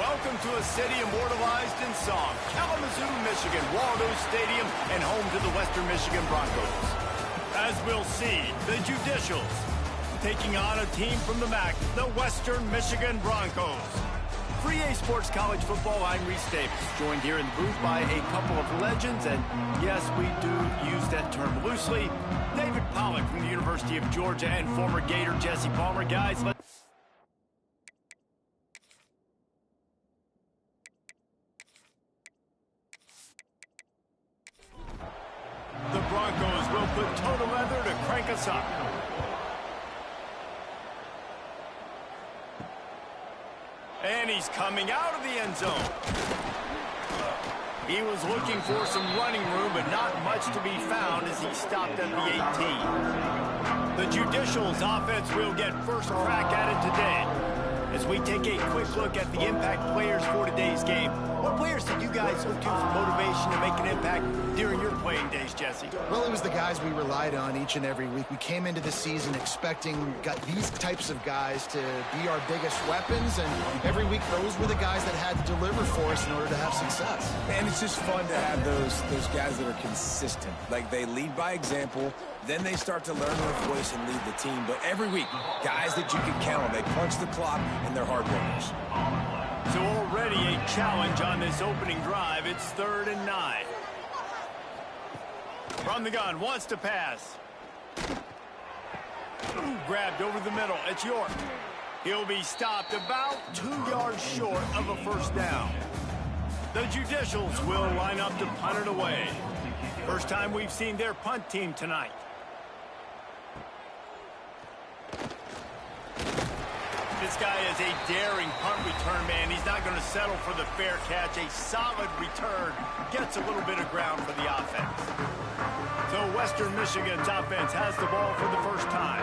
Welcome to a city immortalized in song, Kalamazoo, Michigan, Waldo Stadium, and home to the Western Michigan Broncos. As we'll see, the Judicials taking on a team from the MAC, the Western Michigan Broncos. For EA Sports College Football, I'm Reese Davis, joined here in the booth by a couple of legends, and yes, we do use that term loosely. David Pollack from the University of Georgia and former Gator Jesse Palmer. Guys, the Broncos will put toe to leather to crank us up. And he's coming out of the end zone. He was looking for some running room, but not much to be found as he stopped at the 18. The Judicials offense will get first crack at it today. As we take a quick look at the impact players for today's game. What players did you guys look to for motivation to make an impact during your playing days, Jesse? Well, it was the guys we relied on each and every week. We came into the season expecting these types of guys to be our biggest weapons, and every week those were the guys that had to deliver for us in order to have success. And it's just fun to have those guys that are consistent. Like, they lead by example, then they start to learn their voice and lead the team. But every week, guys that you can count on, they punch the clock, and they're hard workers. So already a challenge on this opening drive. It's 3rd and 9. From the gun, wants to pass. Ooh, grabbed over the middle. It's York. He'll be stopped about 2 yards short of a first down. The Judicials will line up to punt it away. First time we've seen their punt team tonight. This guy is a daring punt return man. He's not going to settle for the fair catch. A solid return gets a little bit of ground for the offense. So Western Michigan's offense has the ball for the first time.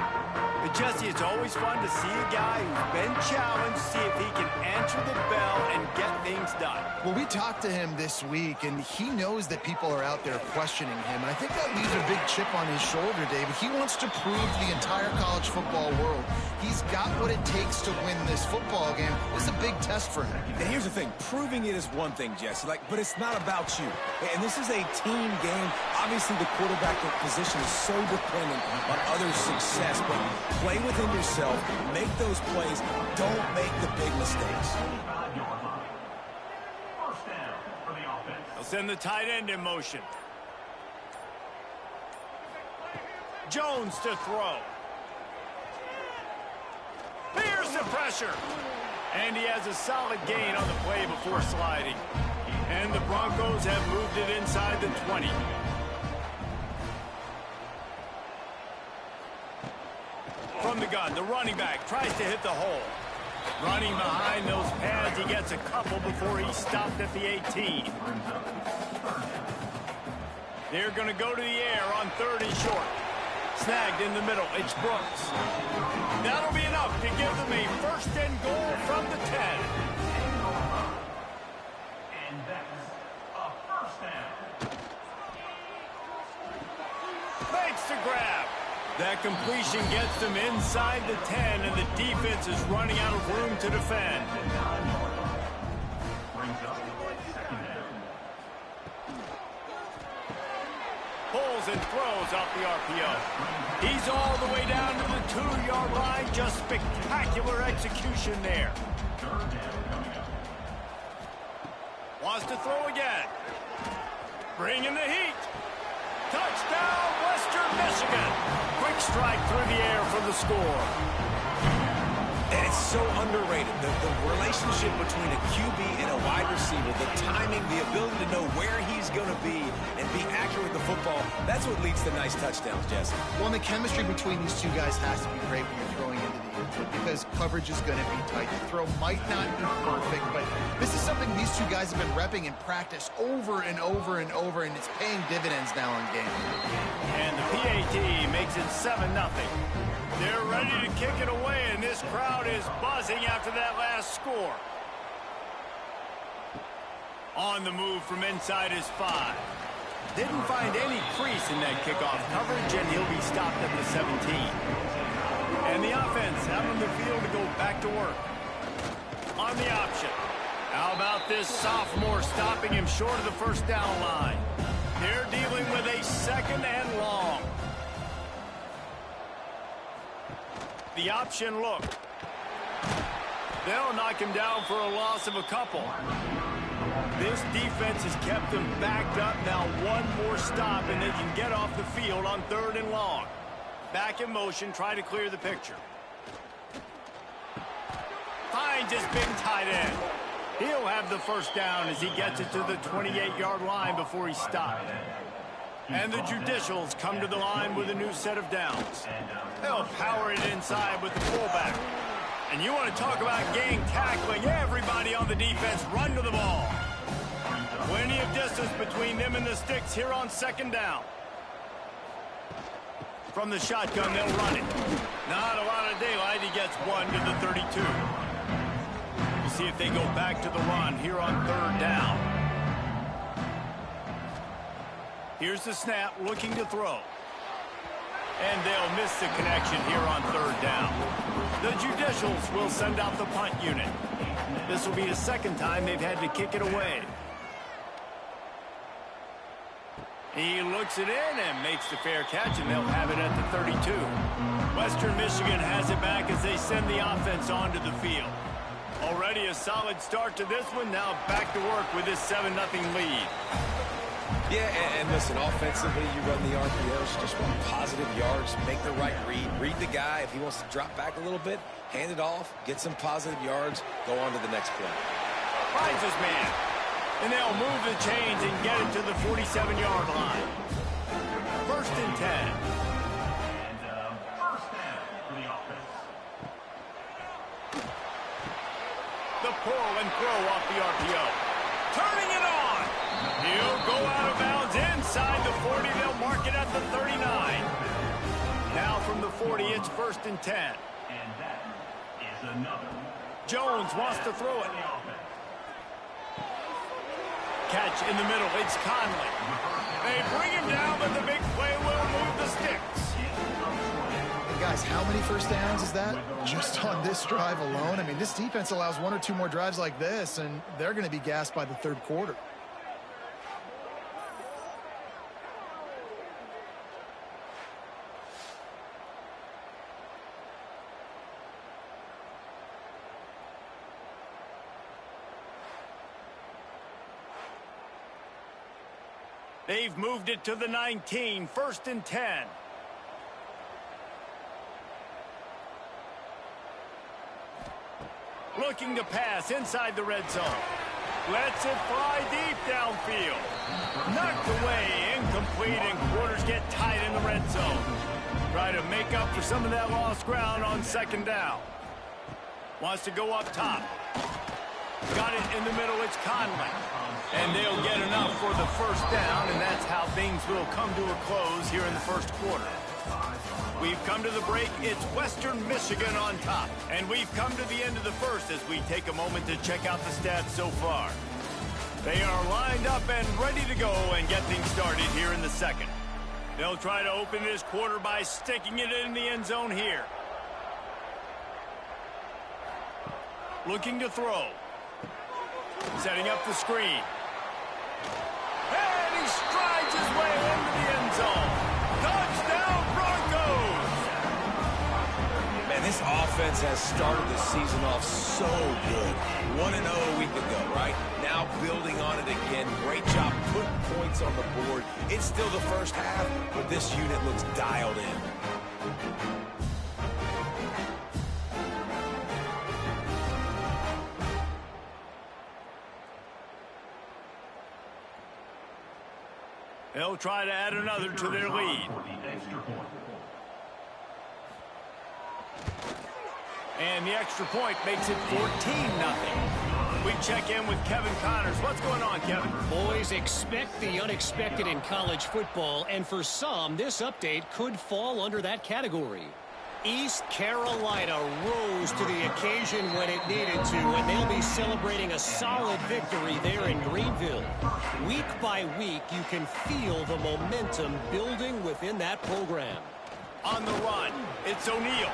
But Jesse, it's always fun to see a guy who's been challenged, see if he can answer the bell and get things done. Well, we talked to him this week, and he knows that people are out there questioning him. And I think that leaves a big chip on his shoulder, David. He wants to prove to the entire college football world he's got what it takes to win this football game. This is a big test for him. And here's the thing. Proving it is one thing, Jesse, but it's not about you. And this is a team game. Obviously, the quarterback position is so dependent on others' success, but play within yourself, make those plays, don't make the big mistakes. They'll send the tight end in motion. Jones to throw. Here's the pressure. And he has a solid gain on the play before sliding. And the Broncos have moved it inside the 20. From the gun, the running back tries to hit the hole. Running behind those pads, he gets a couple before he's stopped at the 18. They're going to go to the air on 3rd and short. Snagged in the middle, it's Brooks. That'll be enough to give them a 1st and goal from the 10. And that's a first down. Thanks to grab. That completion gets them inside the 10, and the defense is running out of room to defend. Pulls and throws off the RPO. He's all the way down to the 2-yard line. Just spectacular execution there. Wants to throw again. Bringing the heat. Touchdown, Western Michigan. Quick strike through the air for the score. And it's so underrated. The relationship between a QB and a wide receiver, the timing, the ability to know where he's going to be and be accurate with the football, that's what leads to nice touchdowns, Jesse. Well, and the chemistry between these two guys has to be great when you're throwing into the end zone because coverage is going to be tight. The throw might not be perfect, but this is something these two guys have been repping in practice over and over and over, and it's paying dividends now in game. And the PAT makes it 7-0. They're ready to kick it away, and this crowd is buzzing after that last score. On the move from inside his 5. Didn't find any crease in that kickoff coverage, and he'll be stopped at the 17. And the offense out on the field to go back to work. On the option. How about this sophomore stopping him short of the first down line? They're dealing with a 2nd and long. The option look. They'll knock him down for a loss of a couple. This defense has kept them backed up. Now one more stop and they can get off the field on 3rd and long. Back in motion, try to clear the picture. Finds his big tight end. He'll have the first down as he gets it to the 28-yard line before he stopped. And the Judicials come to the line with a new set of downs. They'll power it inside with the fullback. And you want to talk about gang tackling. Everybody on the defense run to the ball. Plenty of distance between them and the sticks here on 2nd down. From the shotgun, they'll run it. Not a lot of daylight. He gets one to the 32. We'll see if they go back to the run here on 3rd down. Here's the snap, looking to throw. And they'll miss the connection here on 3rd down. The Judicials will send out the punt unit. This will be the 2nd time they've had to kick it away. He looks it in and makes the fair catch, and they'll have it at the 32. Western Michigan has it back as they send the offense onto the field. Already a solid start to this one. Now back to work with this 7-0 lead. Yeah, and listen, offensively, you run the RPOs, just run positive yards, make the right read the guy. If he wants to drop back a little bit, hand it off, get some positive yards, go on to the next play. Finds his man. And they'll move the chains and get it to the 47-yard line. 1st and 10. And first down for the offense. The pull and throw off the RPO. Turning it on. He'll go out of bounds inside the 40. They'll mark it at the 39. Now from the 40, it's 1st and 10. And that is another. Jones wants to throw it. Catch in the middle. It's Conley. They bring him down, but the big play will move the sticks. Hey guys, how many first downs is that? Just on this drive alone? I mean, this defense allows 1 or 2 more drives like this, and they're going to be gassed by the 3rd quarter. They've moved it to the 19, 1st and 10. Looking to pass inside the red zone. Lets it fly deep downfield. Knocked away, incomplete, and quarters get tight in the red zone. Try to make up for some of that lost ground on 2nd down. Wants to go up top. Got it in the middle, it's Conley. And they'll get enough for the first down, and that's how things will come to a close here in the 1st quarter. We've come to the break. It's Western Michigan on top. And we've come to the end of the 1st as we take a moment to check out the stats so far. They are lined up and ready to go and get things started here in the 2nd. They'll try to open this quarter by sticking it in the end zone here. Looking to throw. Setting up the screen. And he strides his way into the end zone. Touchdown, Broncos! Man, this offense has started the season off so good. 1-0 a week ago, right? Now building on it again. Great job putting points on the board. It's still the first half, but this unit looks dialed in. They'll try to add another to their lead. And the extra point makes it 14-0. We check in with Kevin Connors. What's going on, Kevin? Boys, expect the unexpected in college football, and for some, this update could fall under that category. East Carolina rose to the occasion when it needed to, and they'll be celebrating a solid victory there in Greenville. Week by week, you can feel the momentum building within that program. On the run, it's O'Neal.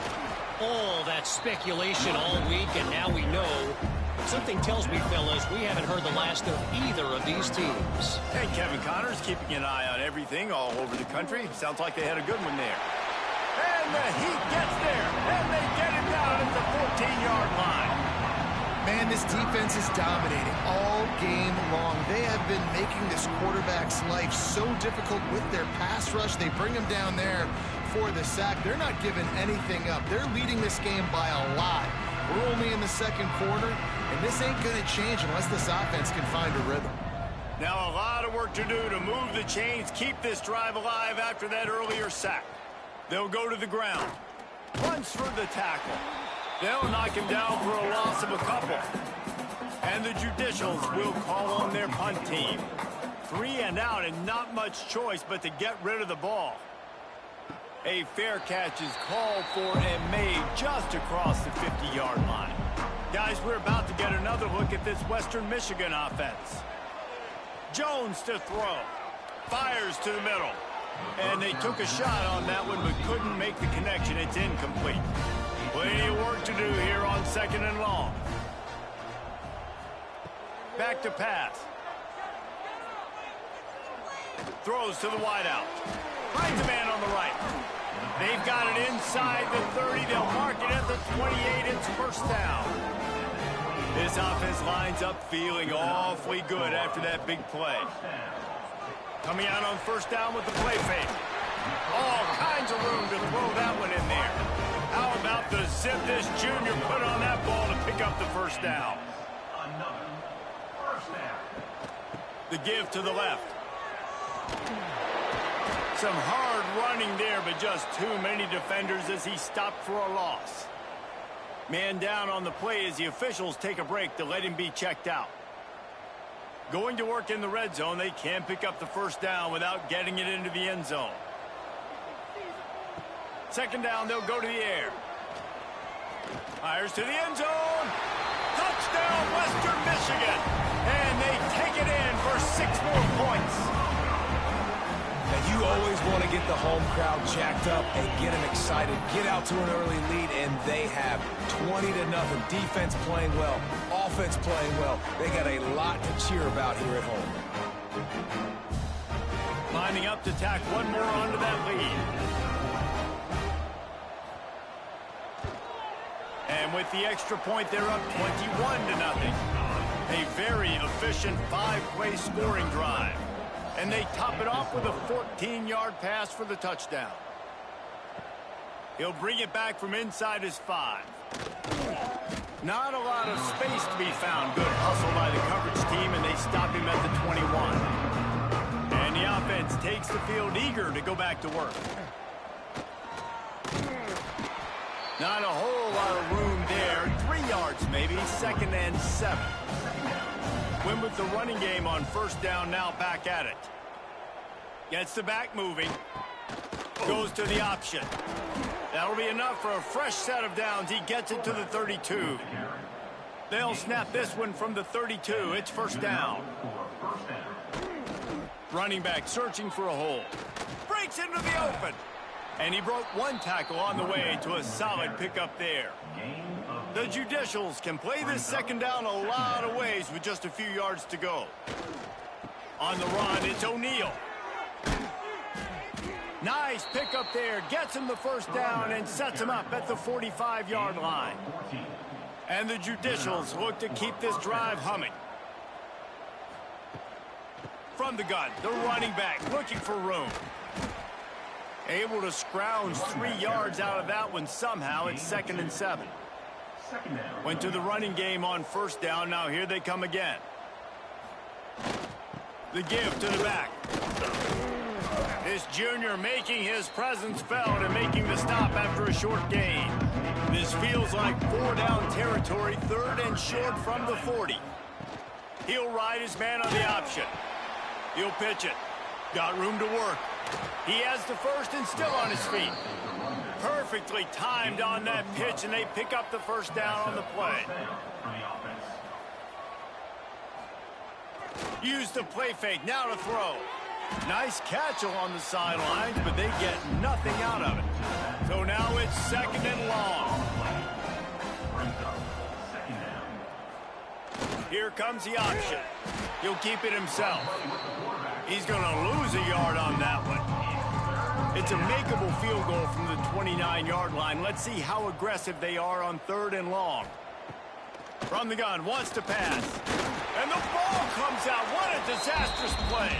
All that speculation all week, and now we know Something tells me, fellas, we haven't heard the last of either of these teams. And Kevin Connors keeping an eye on everything all over the country. Sounds like they had a good one there. And the Heat gets there, and they get him down at the 14-yard line. Man, this defense is dominating all game long. They have been making this quarterback's life so difficult with their pass rush. They bring him down there for the sack. They're not giving anything up. They're leading this game by a lot. We're only in the second quarter, and this ain't going to change unless this offense can find a rhythm. Now a lot of work to do to move the chains, keep this drive alive after that earlier sack. They'll go to the ground. Punch for the tackle. They'll knock him down for a loss of a couple. And the Judicials will call on their punt team. 3 and out and not much choice but to get rid of the ball. A fair catch is called for and made just across the 50-yard line. Guys, we're about to get another look at this Western Michigan offense. Jones to throw. Fires to the middle. And they took a shot on that one but couldn't make the connection. It's incomplete. Plenty of work to do here on 2nd and long. Back to pass. Throws to the wideout. Finds a man on the right. They've got it inside the 30. They'll mark it at the 28. It's first down. This offense lines up feeling awfully good after that big play. Coming out on first down with the play fake. All kinds of room to throw that one in there. How about the zip this junior put on that ball to pick up the first down? Another first down. The give to the left. Some hard running there, but just too many defenders as he stopped for a loss. Man down on the play as the officials take a break to let him be checked out. Going to work in the red zone, they can pick up the first down without getting it into the end zone. 2nd down, they'll go to the air. Fires to the end zone. Touchdown, Western Michigan. And they take it in for 6 more points. Now, you always want to get the home crowd jacked up and get them excited. Get out to an early lead, and they have 20-0. Defense playing well. Offense playing well. They got a lot to cheer about here at home. Lining up to tack one more onto that lead. And with the extra point, they're up 21-0. A very efficient 5-play scoring drive. And they top it off with a 14-yard pass for the touchdown. He'll bring it back from inside his 5. Not a lot of space to be found. Good hustle by the coverage team, and they stop him at the 21. And the offense takes the field eager to go back to work. Not a whole lot of room there. 3 yards maybe, 2nd and 7. Win with the running game on first down, now back at it. Gets the back moving. Goes to the option. That'll be enough for a fresh set of downs. He gets it to the 32. They'll snap this one from the 32. It's first down. Running back searching for a hole. Breaks into the open. And he broke one tackle on the way to a solid pickup there. The Judicials can play this 2nd down a lot of ways with just a few yards to go. On the run, it's O'Neal. Nice pickup there. Gets him the first down and sets him up at the 45-yard line. And the Judicials look to keep this drive humming. From the gun, the running back looking for room. Able to scrounge 3 yards out of that one somehow. It's 2nd and 7. Went to the running game on first down. Now here they come again. The give to the back. This junior making his presence felt and making the stop after a short gain. This feels like 4-down territory, 3rd and short from the 40. He'll ride his man on the option. He'll pitch it. Got room to work. He has the first and still on his feet. Perfectly timed on that pitch, and they pick up the first down on the play. Use the play fake, now to throw. Nice catch along the sidelines, but they get nothing out of it. So now it's 2nd and long. Here comes the option. He'll keep it himself. He's going to lose a yard on that one. It's a makeable field goal from the 29-yard line. Let's see how aggressive they are on 3rd and long. From the gun, wants to pass. And the ball comes out. What a disastrous play.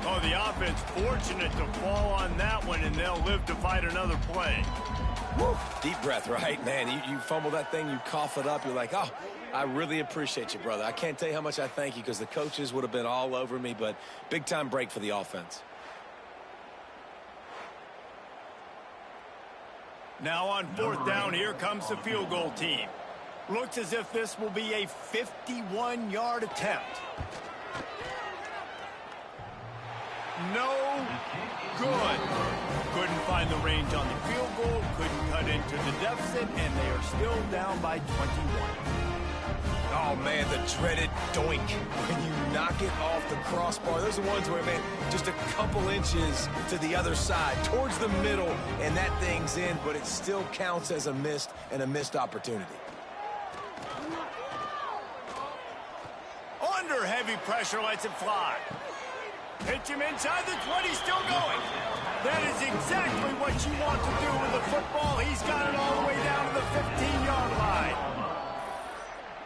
Oh, the offense fortunate to fall on that one, and they'll live to fight another play. Woo. Deep breath, right? Man, you fumble that thing, you cough it up, you're like, oh, I really appreciate you, brother. I can't tell you how much I thank you because the coaches would have been all over me, but big-time break for the offense. Now on 4th down, here comes the field goal team. Looks as if this will be a 51-yard attempt. No good. Couldn't find the range on the field goal, couldn't cut into the deficit, and they are still down by 21. Oh, man, the dreaded doink. When you knock it off the crossbar, those are the ones where, man, just a couple inches to the other side, towards the middle, and that thing's in, but it still counts as a missed opportunity. Under heavy pressure, lets it fly. Hits him inside the 20, still going. That is exactly what you want to do with the football. He's got it all the way down to the 15-yard line.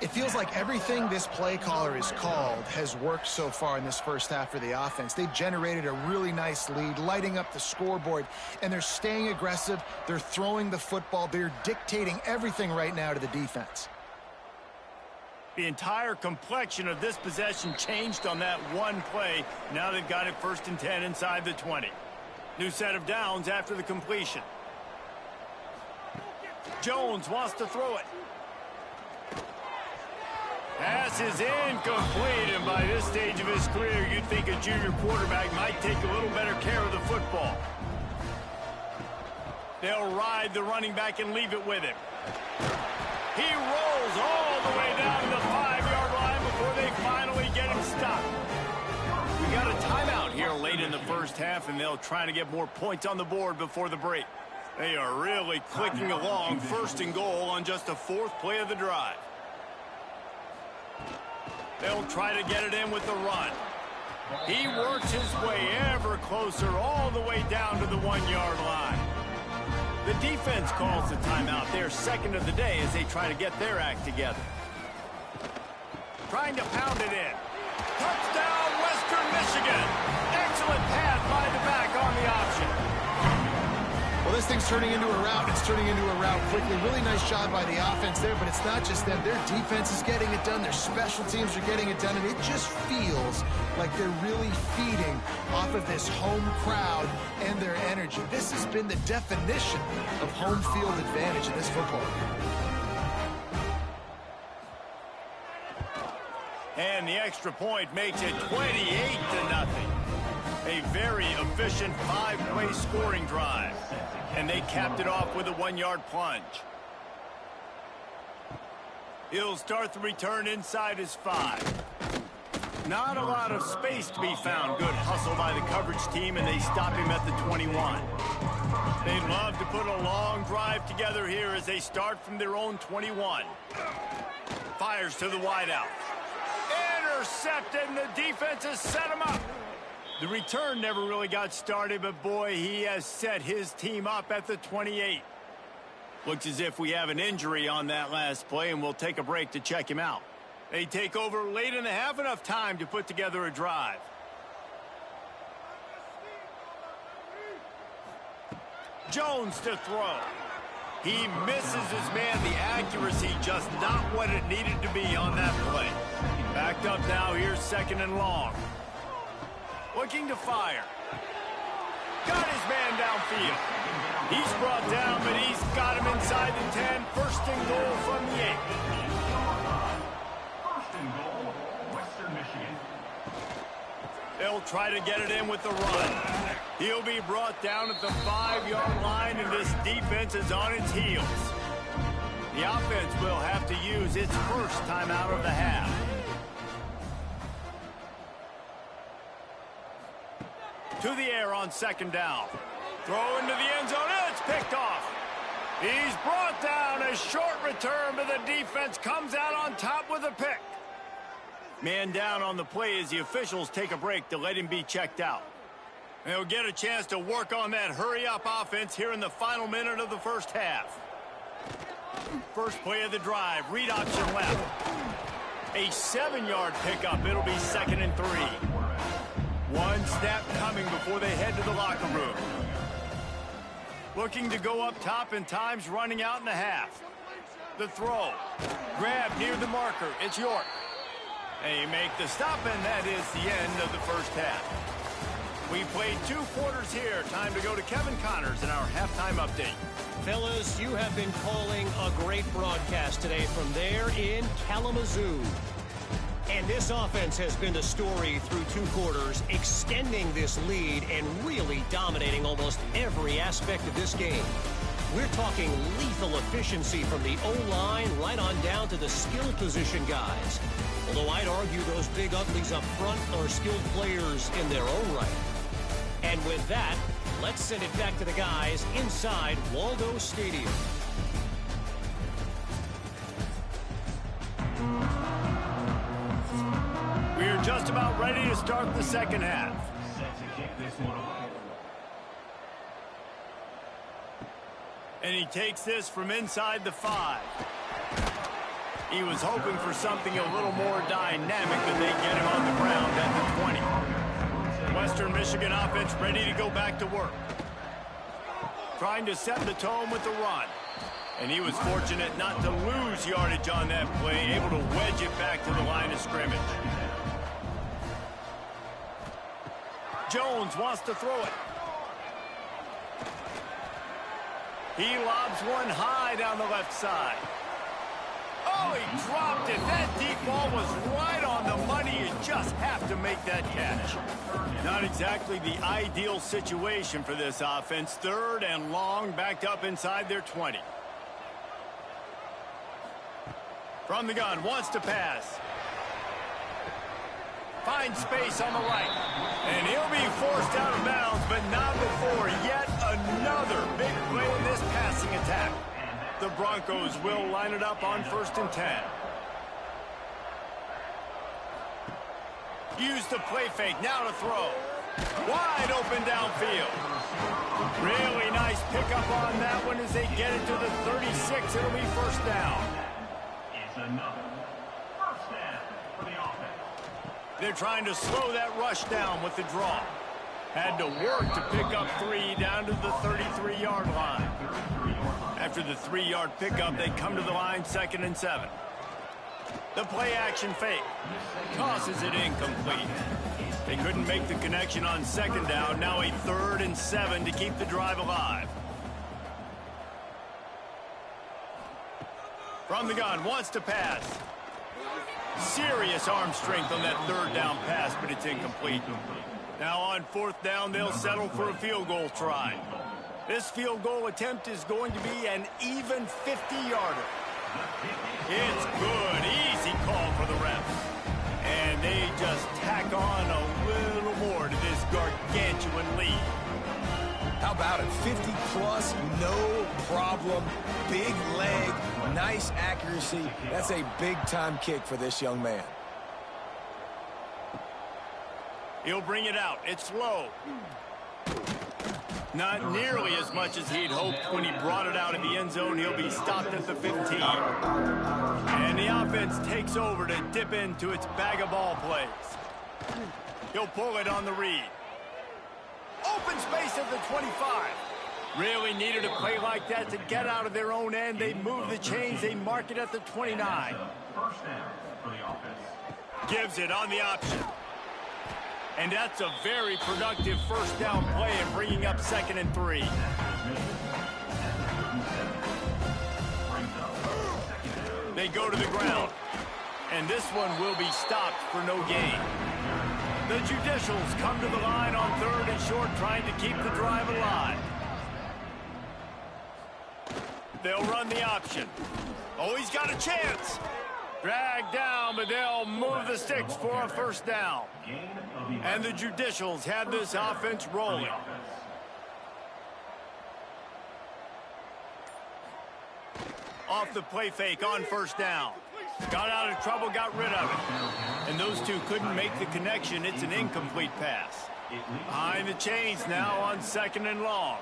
It feels like everything this play caller has called has worked so far in this first half for the offense. They've generated a really nice lead, lighting up the scoreboard, and they're staying aggressive. They're throwing the football. They're dictating everything right now to the defense. The entire complexion of this possession changed on that one play. Now they've got it 1st and 10 inside the 20. New set of downs after the completion. Jones wants to throw it. Pass is incomplete, and by this stage of his career, you'd think a junior quarterback might take a little better care of the football. They'll ride the running back and leave it with him. He rolls all the way down to the 5-yard line before they finally get him stopped. We got a timeout here late in the first half, and they'll try to get more points on the board before the break. They are really clicking along, 1st and goal on just the 4th play of the drive. They'll try to get it in with the run. He works his way ever closer all the way down to the 1-yard line. The defense calls the timeout. They're 2nd of the day as they try to get their act together. Trying to pound it in. Touchdown, Western Michigan. Excellent pass by the back on the option. Well, this thing's turning into a rout. It's turning into a rout quickly. Really nice job by the offense there, but it's not just them. Their defense is getting it done. Their special teams are getting it done, and it just feels like they're really feeding off of this home crowd and their energy. This has been the definition of home field advantage in this football game. And the extra point makes it 28-0. A very efficient 5-play scoring drive. And they capped it off with a 1-yard plunge. He'll start the return inside his 5. Not a lot of space to be found. Good hustle by the coverage team, and they stop him at the 21. They'd love to put a long drive together here as they start from their own 21. Fires to the wideout. Intercepted, and the defense has set him up. The return never really got started, but boy, he has set his team up at the 28. Looks as if we have an injury on that last play, and we'll take a break to check him out. They take over late in the half, enough time to put together a drive. Jones to throw. He misses his man. The accuracy just not what it needed to be on that play. Backed up now. Here's 2nd and long. Looking to fire. Got his man downfield. He's brought down, but he's got him inside the 10. 1st and goal from the 8. 1st and goal, Western Michigan. They'll try to get it in with the run. He'll be brought down at the 5-yard line, and this defense is on its heels. The offense will have to use its first timeout of the half. To the air on 2nd down. Throw into the end zone. It's picked off. He's brought down. A short return, but the defense comes out on top with a pick. Man down on the play as the officials take a break to let him be checked out. They'll get a chance to work on that hurry-up offense here in the final minute of the first half. First play of the drive, read option left. A 7-yard pickup. It'll be 2nd and 3. One snap coming before they head to the locker room. Looking to go up top, and time's running out in the half. The throw. Grab near the marker. It's York. They make the stop, and that is the end of the first half. We played 2 quarters here. Time to go to Kevin Connors in our halftime update. Fellas, you have been calling a great broadcast today from there in Kalamazoo. And this offense has been the story through 2 quarters, extending this lead and really dominating almost every aspect of this game. We're talking lethal efficiency from the O-line right on down to the skill position guys. Although I'd argue those big uglies up front are skilled players in their own right. And with that, let's send it back to the guys inside Waldo Stadium. We're just about ready to start the second half. And he takes this from inside the 5. He was hoping for something a little more dynamic, but they get him on the ground at the 20. Western Michigan offense ready to go back to work. Trying to set the tone with the run. And he was fortunate not to lose yardage on that play, able to wedge it back to the line of scrimmage. Jones wants to throw it. He lobs one high down the left side. Oh, he dropped it. That deep ball was right on the money. You just have to make that catch. Not exactly the ideal situation for this offense. 3rd and long, backed up inside their 20. From the gun, wants to pass. Finds space on the right. And he'll be forced out of bounds, but not before yet another big play in this passing attack. The Broncos will line it up on 1st and 10. Use the play fake, now to throw. Wide open downfield. Really nice pickup on that one as they get it to the 36. It'll be 1st down. It's another 1st down for the offense. They're trying to slow that rush down with the draw. Had to work to pick up 3 down to the 33-yard line. After the 3-yard pickup, they come to the line 2nd and 7. The play action fake. Tosses it incomplete. They couldn't make the connection on 2nd down. Now a 3rd and 7 to keep the drive alive. From the gun, wants to pass. Serious arm strength on that 3rd down pass, but it's incomplete. Now on 4th down, they'll settle for a field goal try. This field goal attempt is going to be an even 50-yarder. It's good. Easy call for the refs. And they just tack on a little more to this gargantuan lead. How about it? 50-plus, no problem. Big leg, nice accuracy. That's a big-time kick for this young man. He'll bring it out. It's low. Not nearly as much as he'd hoped when he brought it out in the end zone. He'll be stopped at the 15. And the offense takes over to dip into its bag of ball plays. He'll pull it on the read. Open space at the 25. Really needed a play like that to get out of their own end. They move the chains. They mark it at the 29. 1st down for the offense. Gives it on the option. And that's a very productive 1st down play and bringing up 2nd and 3. They go to the ground. And this one will be stopped for no gain. The Judicials come to the line on 3rd and short, trying to keep the drive alive. They'll run the option. Oh, he's got a chance. Dragged down, but they'll move the sticks for a 1st down. And the Judicials have this offense rolling. Off the play fake on 1st down. Got out of trouble, got rid of it. And those two couldn't make the connection. It's an incomplete pass. Behind the chains now on 2nd and long.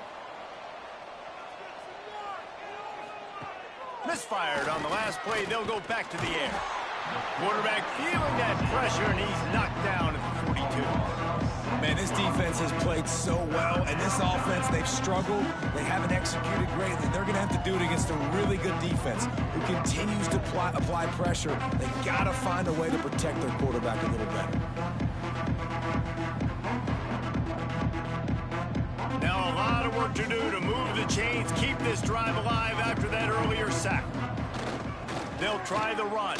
Misfired on the last play. They'll go back to the air. Quarterback feeling that pressure, and he's knocked down at the 42. Man, this defense has played so well, and this offense, they've struggled. They haven't executed greatly. They're going to have to do it against a really good defense who continues to apply pressure. They got to find a way to protect their quarterback a little better. Now a lot of work to do to move the chains, keep this drive alive after that earlier sack. They'll try the run.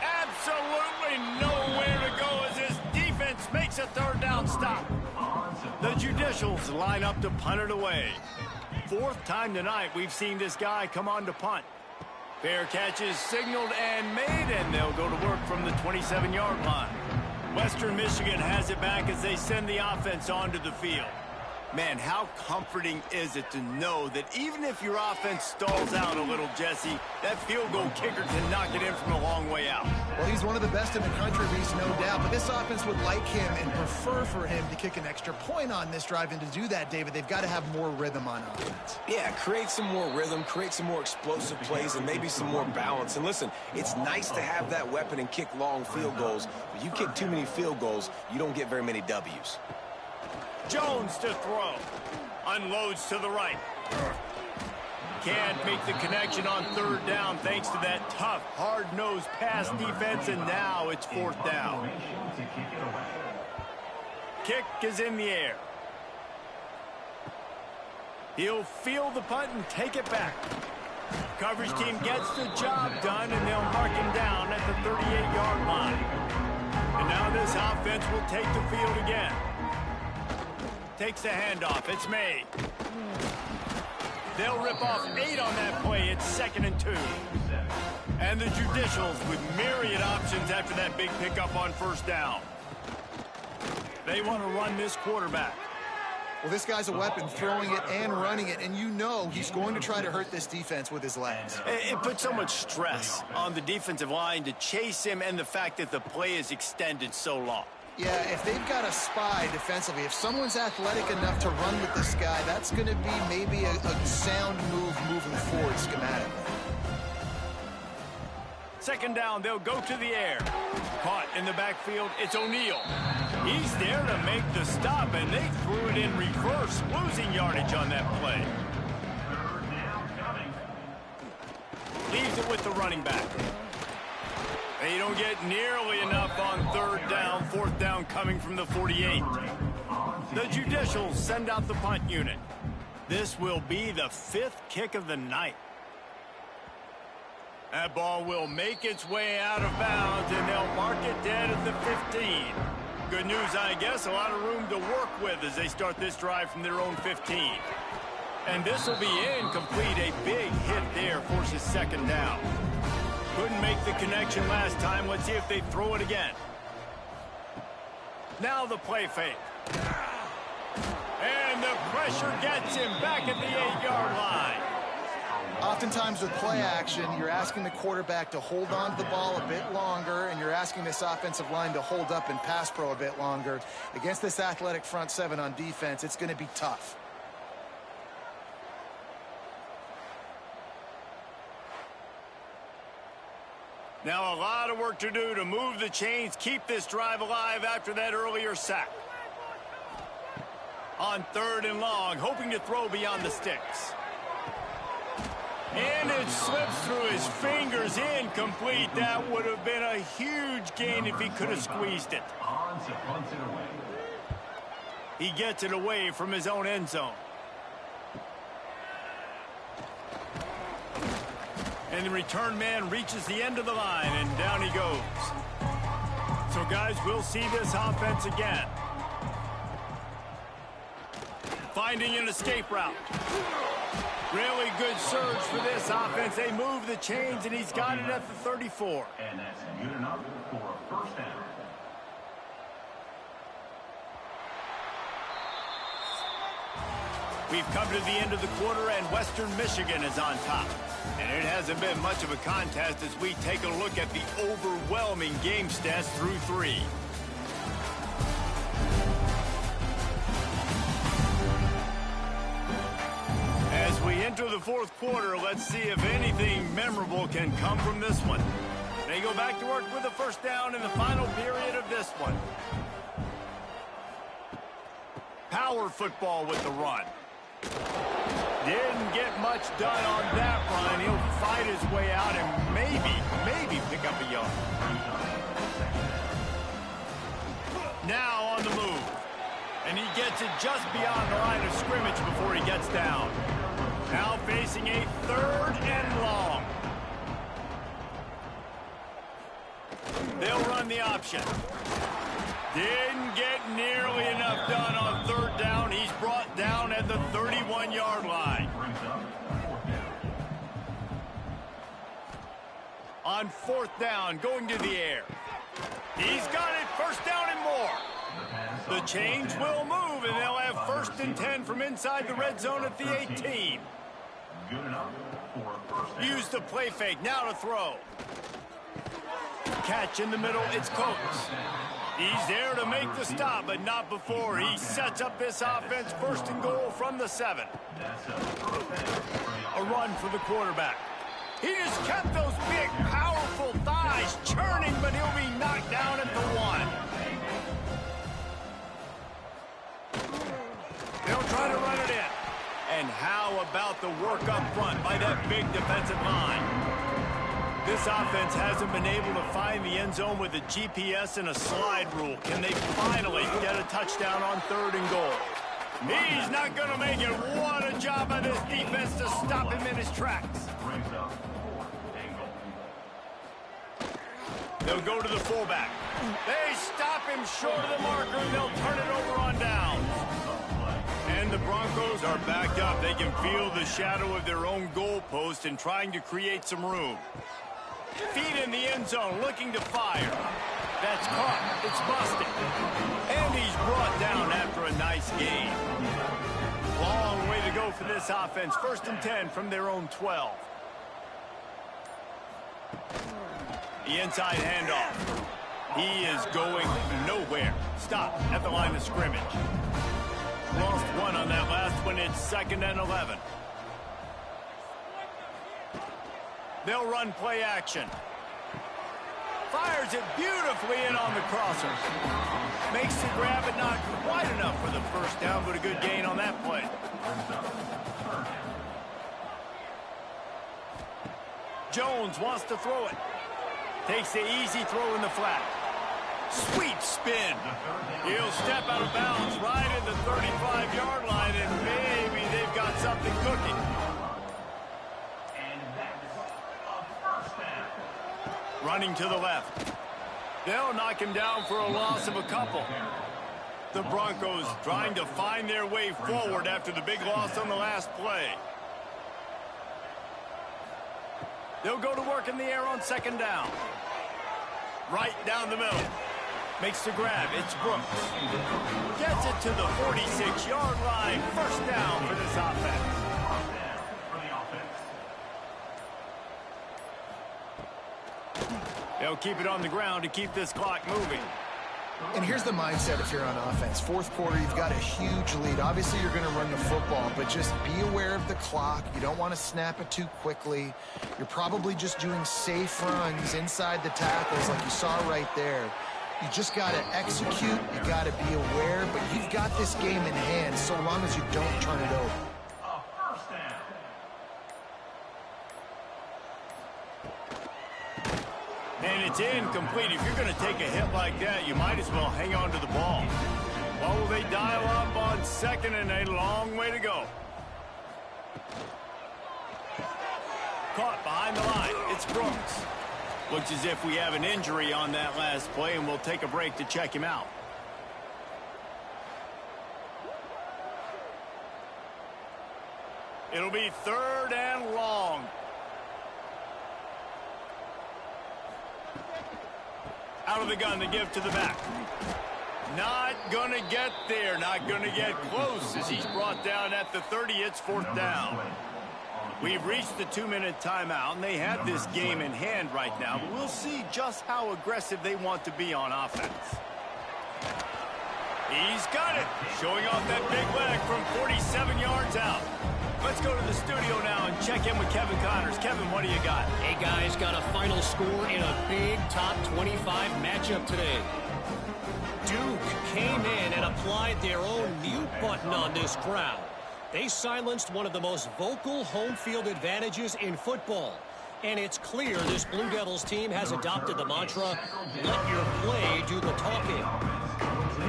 Absolutely nowhere to go as this defense makes a 3rd down stop. The Judicials line up to punt it away. 4th time tonight we've seen this guy come on to punt. Fair catch is signaled and made, and they'll go to work from the 27-yard line. Western Michigan has it back as they send the offense onto the field. Man, how comforting is it to know that even if your offense stalls out a little, Jesse, that field goal kicker can knock it in from a long way out. Well, he's one of the best in the country, Reese, no doubt. But this offense would like him and prefer for him to kick an extra point on this drive. And to do that, David, they've got to have more rhythm on offense. Yeah, create some more rhythm, create some more explosive plays, and maybe some more balance. And listen, it's nice to have that weapon and kick long field goals. But you kick too many field goals, you don't get very many W's. Jones to throw. Unloads to the right. Can't make the connection on 3rd down thanks to that tough, hard-nosed pass defense, and now it's 4th down. Kick is in the air. He'll field the punt and take it back. Coverage team gets the job done, and they'll mark him down at the 38-yard line. And now this offense will take the field again. Takes the handoff. It's made. They'll rip off 8 on that play. It's 2nd and 2. And the Judicials with myriad options after that big pickup on 1st down. They want to run this quarterback. Well, this guy's a weapon, throwing it and running it, and you know he's going to try to hurt this defense with his legs. It puts so much stress on the defensive line to chase him, and the fact that the play is extended so long. Yeah, if they've got a spy defensively, if someone's athletic enough to run with this guy, that's going to be maybe a sound move moving forward schematically. 2nd down, they'll go to the air. Caught in the backfield, it's O'Neal. He's there to make the stop, and they threw it in reverse, losing yardage on that play. Leaves it with the running back. They don't get nearly enough on 3rd down. 4th down coming from the 48. The Judicials send out the punt unit. This will be the 5th kick of the night. That ball will make its way out of bounds, and they'll mark it dead at the 15. Good news, I guess, a lot of room to work with as they start this drive from their own 15. And this will be incomplete. A big hit there forces 2nd down. Couldn't make the connection last time. Let's see if they throw it again. Now the play fake. And the pressure gets him back at the 8-yard line. Oftentimes with play action, you're asking the quarterback to hold on to the ball a bit longer, and you're asking this offensive line to hold up and pass pro a bit longer. Against this athletic front 7 on defense, it's going to be tough. Now a lot of work to do to move the chains, keep this drive alive after that earlier sack. On 3rd and long, hoping to throw beyond the sticks. And it slips through his fingers, incomplete. That would have been a huge gain if he could have squeezed it. He gets it away from his own end zone. And the return man reaches the end of the line, and down he goes. So, guys, we'll see this offense again. Finding an escape route. Really good surge for this offense. They move the chains, and he's got it at the 34. And that's good enough for a 1st down. We've come to the end of the quarter, and Western Michigan is on top. And it hasn't been much of a contest as we take a look at the overwhelming game stats through 3. As we enter the fourth quarter, let's see if anything memorable can come from this one. They go back to work with a first down in the final period of this one. Power football with the run. Didn't get much done on that run. He'll fight his way out and maybe pick up a yard. Now on the move. And he gets it just beyond the line of scrimmage before he gets down. Now facing a 3rd and long. They'll run the option. Didn't get nearly enough done on 3rd down. He's brought down at the 31-yard line. On 4th down, going to the air. He's got it, 1st down and more. The chains will move, and they'll have 1st and 10 from inside the red zone at the 18. Use the play fake, now to throw. Catch in the middle, it's Coates. He's there to make the stop, but not before. He sets up this offense 1st and goal from the 7. A run for the quarterback. He just kept those big, powerful thighs churning, but he'll be knocked down at the 1. They'll try to run it in. And how about the work up front by that big defensive line? This offense hasn't been able to find the end zone with a GPS and a slide rule. Can they finally get a touchdown on 3rd and goal? He's not going to make it. What a job by this defense to stop him in his tracks. They'll go to the fullback. They stop him short of the marker, and they'll turn it over on downs. And the Broncos are backed up. They can feel the shadow of their own goalpost and trying to create some room. Feet in the end zone, looking to fire. That's caught. It's busted. And he's brought down after a nice gain. Long way to go for this offense. 1st and 10 from their own 12. The inside handoff. He is going nowhere. Stop at the line of scrimmage. Lost 1 on that last one. It's 2nd and 11. They'll run play action. Fires it beautifully in on the crosser. Makes the grab, but not quite enough for the 1st down, but a good gain on that play. Jones wants to throw it. Takes the easy throw in the flat. Sweet spin. He'll step out of bounds right at the 35-yard line, and maybe they've got something cooking. Running to the left. They'll knock him down for a loss of a couple. The Broncos trying to find their way forward after the big loss on the last play. They'll go to work in the air on 2nd down. Right down the middle. Makes the grab. It's Brooks. Gets it to the 46-yard line. 1st down for this offense. They'll keep it on the ground to keep this clock moving. And here's the mindset if you're on offense. 4th quarter, you've got a huge lead. Obviously, you're going to run the football, but just be aware of the clock. You don't want to snap it too quickly. You're probably just doing safe runs inside the tackles like you saw right there. You just got to execute. You got to be aware, but you've got this game in hand so long as you don't turn it over. And it's incomplete. If you're going to take a hit like that, you might as well hang on to the ball. Well, will they dial up on 2nd and a long way to go? Caught behind the line. It's Brooks. Looks as if we have an injury on that last play, and we'll take a break to check him out. It'll be 3rd and long. Out of the gun to give to the back. Not going to get there. Not going to get close as he's brought down at the 30. It's 4th down. We've reached the 2-minute timeout, and they have this game in hand right now. But we'll see just how aggressive they want to be on offense. He's got it. Showing off that big leg from 47 yards out. Let's go to the studio now and check in with Kevin Connors. Kevin, what do you got? Hey, guys, got a final score in a big top 25 matchup today. Duke came in and applied their own mute button on this crowd. They silenced one of the most vocal home field advantages in football. And it's clear this Blue Devils team has adopted the mantra, let your play do the talking.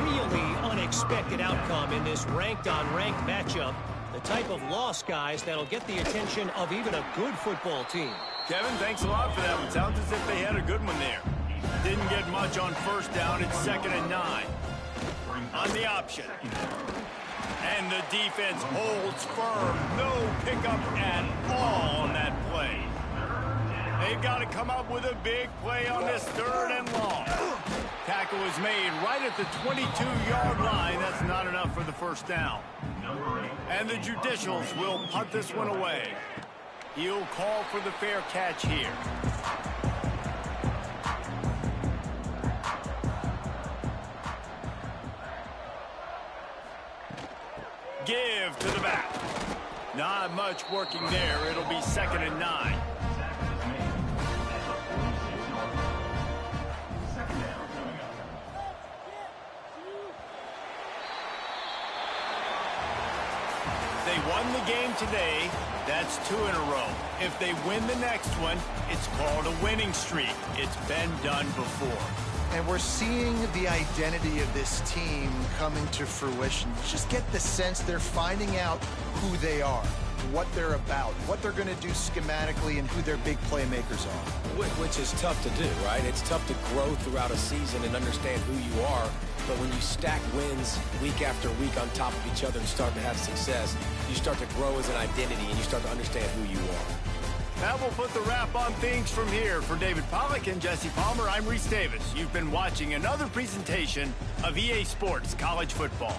Really unexpected outcome in this ranked-on-ranked matchup. The type of loss, guys, that'll get the attention of even a good football team. Kevin, thanks a lot for that one. Sounds as if they had a good one there. Didn't get much on 1st down. It's 2nd and 9. On the option. And the defense holds firm. No pickup at all on that play. They've got to come up with a big play on this 3rd and long. Tackle was made right at the 22-yard line. That's not enough for the 1st down. And the Judicials will punt this one away. He'll call for the fair catch here. Give to the back. Not much working there. It'll be 2nd and 9. They won the game today. That's 2 in a row. If they win the next one, it's called a winning streak. It's been done before. And we're seeing the identity of this team coming to fruition. You just get the sense they're finding out who they are, what they're about, what they're going to do schematically, and who their big playmakers are. Which is tough to do, right? It's tough to grow throughout a season and understand who you are. But when you stack wins week after week on top of each other and start to have success, you start to grow as an identity and you start to understand who you are. That will put the wrap on things from here. For David Pollack and Jesse Palmer, I'm Reese Davis. You've been watching another presentation of EA Sports College Football.